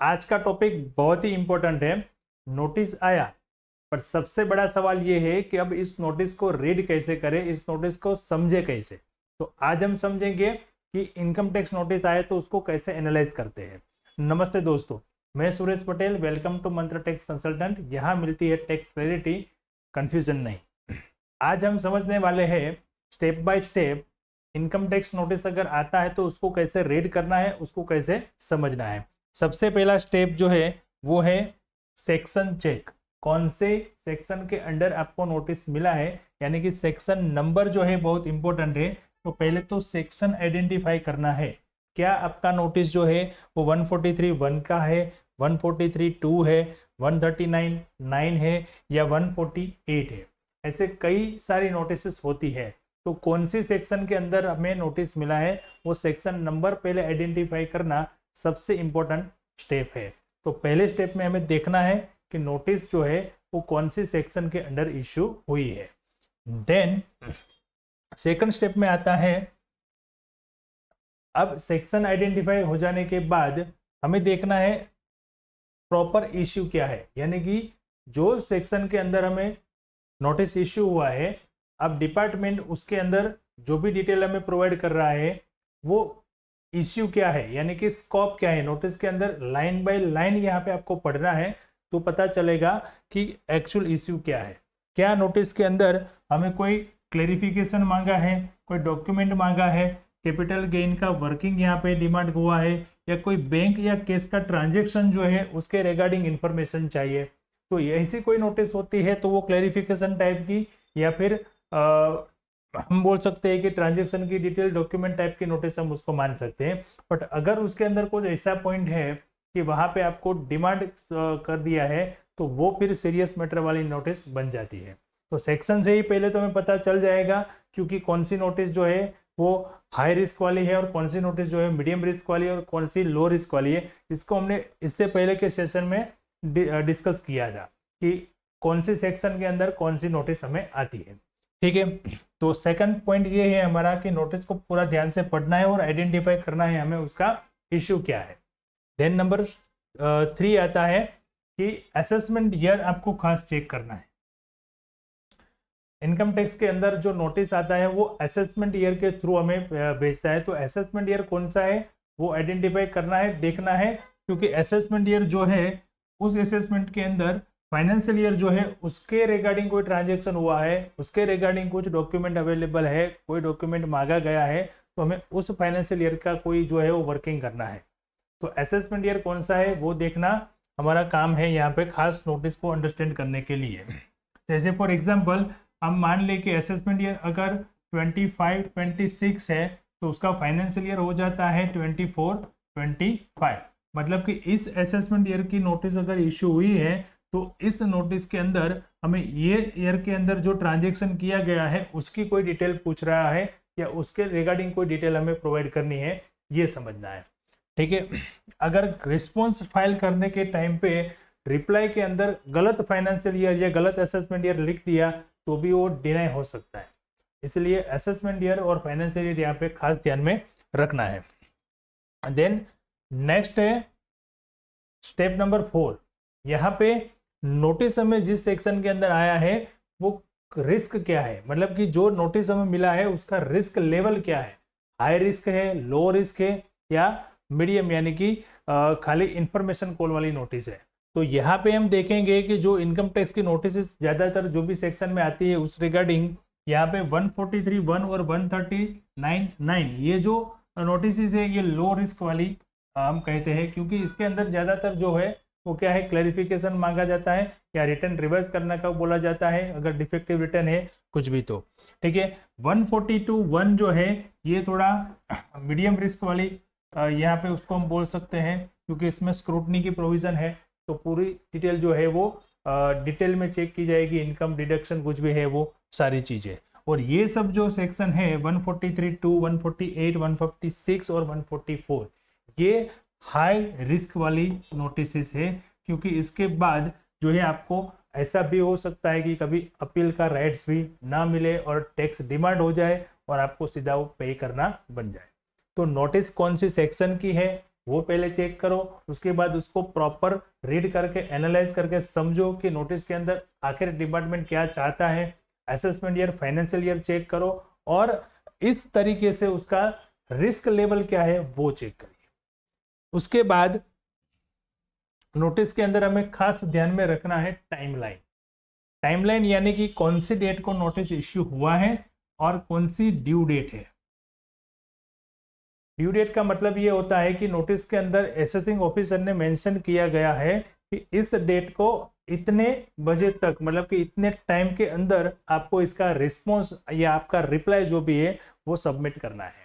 आज का टॉपिक बहुत ही इंपॉर्टेंट है। नोटिस आया, पर सबसे बड़ा सवाल ये है कि अब इस नोटिस को रीड कैसे करें, इस नोटिस को समझे कैसे। तो आज हम समझेंगे कि इनकम टैक्स नोटिस आए तो उसको कैसे एनालाइज करते हैं। नमस्ते दोस्तों, मैं सुरेश पटेल, वेलकम टू मंत्र टैक्स कंसल्टेंट। यहाँ मिलती है टैक्स क्लैरिटी, कंफ्यूजन नहीं। आज हम समझने वाले हैं step by step income tax notice अगर आता है तो उसको कैसे रीड करना है, उसको कैसे समझना है। सबसे पहला स्टेप जो है वो है सेक्शन चेक। कौन से सेक्शन के अंडर आपको नोटिस मिला है, यानी कि सेक्शन नंबर जो है बहुत इंपॉर्टेंट है। तो पहले तो सेक्शन आइडेंटिफाई करना है। क्या आपका नोटिस जो है वो 143(1) का है, 143(2) है, 139(9) है या 148 है। ऐसे कई सारी नोटिस होती है। तो कौन सी सेक्शन के अंदर हमें नोटिस मिला है वो सेक्शन नंबर पहले आइडेंटिफाई करना सबसे इंपॉर्टेंट स्टेप है। तो पहले स्टेप में हमें देखना है कि नोटिस जो है वो कौन सी सेक्शन के अंडर इश्यू हुई है। देन सेकंड स्टेप में आता है, अब सेक्शन आइडेंटिफाई हो जाने के बाद हमें देखना है प्रॉपर इश्यू क्या है, यानी कि जो सेक्शन के अंदर हमें नोटिस इश्यू हुआ है, अब डिपार्टमेंट उसके अंदर जो भी डिटेल हमें प्रोवाइड कर रहा है वो इश्यू क्या है, यानी कि स्कोप क्या है। नोटिस के अंदर लाइन बाय लाइन यहाँ पे आपको पढ़ना है तो पता चलेगा कि एक्चुअल इश्यू क्या है। क्या नोटिस के अंदर हमें कोई क्लेरिफिकेशन मांगा है, कोई डॉक्यूमेंट मांगा है, कैपिटल गेन का वर्किंग यहाँ पे डिमांड हुआ है, या कोई बैंक या केस का ट्रांजेक्शन जो है उसके रिगार्डिंग इंफॉर्मेशन चाहिए। तो ऐसी कोई नोटिस होती है तो वो क्लेरिफिकेशन टाइप की, या फिर हम बोल सकते हैं कि ट्रांजेक्शन की डिटेल डॉक्यूमेंट टाइप की नोटिस हम उसको मान सकते हैं। बट अगर उसके अंदर कुछ ऐसा पॉइंट है कि वहां पे आपको डिमांड कर दिया है तो वो फिर सीरियस मैटर वाली नोटिस बन जाती है। तो सेक्शन से ही पहले तो हमें पता चल जाएगा क्योंकि कौन सी नोटिस जो है वो हाई रिस्क वाली है और कौन सी नोटिस जो है मीडियम रिस्क वाली है और कौन सी लो रिस्क वाली है। इसको हमने इससे पहले के सेशन में डिस्कस किया था कि कौन सी सेक्शन के अंदर कौन सी नोटिस हमें आती है। ठीक है, तो सेकंड पॉइंट ये है हमारा कि नोटिस को पूरा ध्यान से पढ़ना है और आइडेंटिफाई करना है हमें उसका इश्यू क्या है। देन नंबर 3 आता है कि असेसमेंट ईयर आपको खास चेक करना है। इनकम टैक्स के अंदर जो नोटिस आता है वो असेसमेंट ईयर के थ्रू हमें भेजता है। तो असेसमेंट ईयर कौन सा है वो आइडेंटिफाई करना है, देखना है, क्योंकि असेसमेंट ईयर जो है उस असेसमेंट के अंदर फाइनेंशियल ईयर जो है उसके रिगार्डिंग कोई ट्रांजेक्शन हुआ है, उसके रिगार्डिंग कुछ डॉक्यूमेंट अवेलेबल है, कोई डॉक्यूमेंट मांगा गया है, तो हमें उस फाइनेंशियल ईयर का कोई जो है वो वर्किंग करना है। तो असेसमेंट ईयर कौन सा है वो देखना हमारा काम है यहाँ पे खास नोटिस को अंडरस्टैंड करने के लिए। जैसे फॉर एग्जाम्पल हम मान ले कि असेसमेंट ईयर अगर 25-26 है तो उसका फाइनेंशियल ईयर हो जाता है 24-25। मतलब कि इस असेसमेंट ईयर की नोटिस अगर इशू हुई है तो इस नोटिस के अंदर हमें ये ईयर के अंदर जो ट्रांजेक्शन किया गया है उसकी कोई डिटेल पूछ रहा है या उसके रिगार्डिंग कोई डिटेल हमें प्रोवाइड करनी है, ये समझना है। ठीक है, अगर रिस्पॉन्स फाइल करने के टाइम पे रिप्लाई के अंदर गलत फाइनेंशियल ईयर या गलत असेसमेंट ईयर लिख दिया तो भी वो डिनाई हो सकता है। इसलिए असेसमेंट ईयर और फाइनेंशियल ईयर यहाँ पे खास ध्यान में रखना है। देन नेक्स्ट है स्टेप नंबर 4। यहाँ पे नोटिस हमें जिस सेक्शन के अंदर आया है वो रिस्क क्या है, मतलब कि जो नोटिस हमें मिला है उसका रिस्क लेवल क्या है, हाई रिस्क है, लो रिस्क है या मीडियम, यानी कि खाली इंफॉर्मेशन कॉल वाली नोटिस है। तो यहाँ पे हम देखेंगे कि जो इनकम टैक्स की नोटिस ज्यादातर जो भी सेक्शन में आती है उस रिगार्डिंग यहाँ पे 143(1) और 139(9) ये जो नोटिस है ये लो रिस्क वाली हम कहते हैं, क्योंकि इसके अंदर ज्यादातर जो है वो क्या है, क्लैरिफिकेशन मांगा जाता है या रिटर्न रिवर्स करने का बोला जाता है अगर डिफेक्टिव रिटर्न है कुछ भी। तो ठीक है, 142(1) जो है ये थोड़ा मीडियम रिस्क वाली यहाँ पे उसको हम बोल सकते हैं, क्योंकि इसमें स्क्रूटनी की प्रोविजन है। तो पूरी डिटेल जो है वो डिटेल में चेक की जाएगी, इनकम डिडक्शन कुछ भी है वो सारी चीजें। और ये सब जो सेक्शन है 143(2), 148, 156 और 144 ये हाई रिस्क वाली नोटिस है, क्योंकि इसके बाद जो है आपको ऐसा भी हो सकता है कि कभी अपील का राइट्स भी ना मिले और टैक्स डिमांड हो जाए और आपको सीधा वो पे करना बन जाए। तो नोटिस कौन सी सेक्शन की है वो पहले चेक करो, उसके बाद उसको प्रॉपर रीड करके एनालाइज करके समझो कि नोटिस के अंदर आखिर डिपार्टमेंट क्या चाहता है। Assessment year, financial year check करो और इस तरीके से उसका रिस्क लेवल क्या है वो चेक करिए। उसके बाद नोटिस के अंदर हमें खास ध्यान में रखना है टाइमलाइन। टाइमलाइन यानी कि कौन सी डेट को नोटिस इश्यू हुआ है और कौन सी ड्यू डेट है। ड्यू डेट का मतलब ये होता है कि नोटिस के अंदर असेसिंग ऑफिसर ने मेंशन किया गया है कि इस डेट को इतने बजे तक, मतलब कि इतने टाइम के अंदर आपको इसका रिस्पॉन्स या आपका रिप्लाई जो भी है वो सबमिट करना है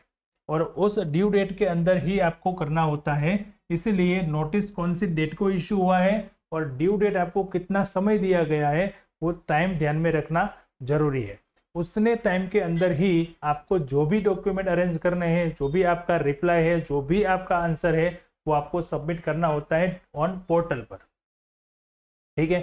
और उस ड्यू डेट के अंदर ही आपको करना होता है। इसीलिए नोटिस कौन सी डेट को इश्यू हुआ है और ड्यू डेट आपको कितना समय दिया गया है वो टाइम ध्यान में रखना जरूरी है। उतने टाइम के अंदर ही आपको जो भी डॉक्यूमेंट अरेंज करने हैं, जो भी आपका रिप्लाई है, जो भी आपका आंसर है वो आपको सबमिट करना होता है ऑन पोर्टल पर। ठीक है,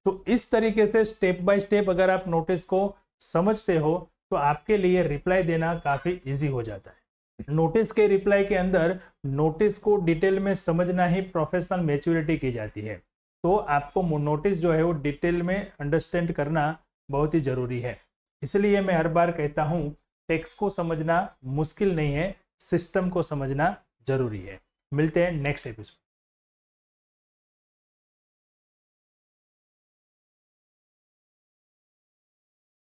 तो इस तरीके से स्टेप बाय स्टेप अगर आप नोटिस को समझते हो तो आपके लिए रिप्लाई देना काफी इजी हो जाता है। नोटिस के रिप्लाई के अंदर नोटिस को डिटेल में समझना ही प्रोफेशनल मैच्योरिटी की जाती है। तो आपको नोटिस जो है वो डिटेल में अंडरस्टैंड करना बहुत ही जरूरी है। इसलिए मैं हर बार कहता हूं टेक्स्ट को समझना मुश्किल नहीं है, सिस्टम को समझना जरूरी है। मिलते हैं नेक्स्ट एपिसोड।